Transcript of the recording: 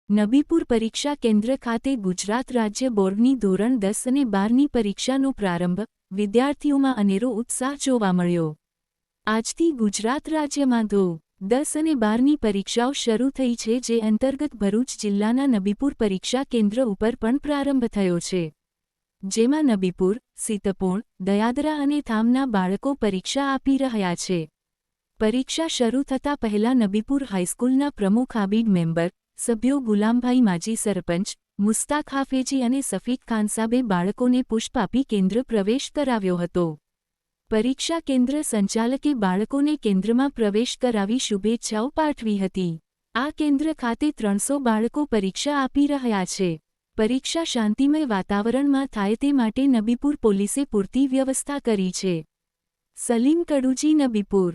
નબીપુર પરીક્ષા કેન્દ્ર ખાતે ગુજરાત રાજ્ય બોર્ડની ધોરણ 10 અને 12ની પરીક્ષાનો પ્રારંભ, વિદ્યાર્થીઓમાં અનેરો ઉત્સાહ જોવા મળ્યો। આજથી ગુજરાત રાજ્યમાં ધો. 10 અને 12ની પરીક્ષાઓ શરૂ થઈ છે, જે અંતર્ગત ભરૂચ જિલ્લાના નબીપુર પરીક્ષા કેન્દ્ર ઉપર પણ પ્રારંભ થયો છે, જેમાં નબીપુર, સીતપોળ, દયાદરા અને થામના બાળકો પરીક્ષા આપી રહ્યા છે। પરીક્ષા શરૂ થતાં પહેલા નબીપુર હાઈસ્કૂલના પ્રમુખ આબિદ મેમ્બર, સભ્યો ગુલામભાઈ માજી સરપંચ, મુસ્તાક હાફેજી અને સફીક ખાનસાબે બાળકોને પુષ્પ આપી કેન્દ્ર પ્રવેશ કરાવ્યો હતો। પરીક્ષા કેન્દ્ર સંચાલકે બાળકોને કેન્દ્રમાં પ્રવેશ કરાવી શુભેચ્છાઓ પાઠવી હતી। આ કેન્દ્ર ખાતે 300 બાળકો પરીક્ષા આપી રહ્યા છે। પરીક્ષા શાંતિમય વાતાવરણમાં થાય તે માટે નબીપુર પોલીસે પૂરતી વ્યવસ્થા કરી છે। સલીમ કડુજી, નબીપુર।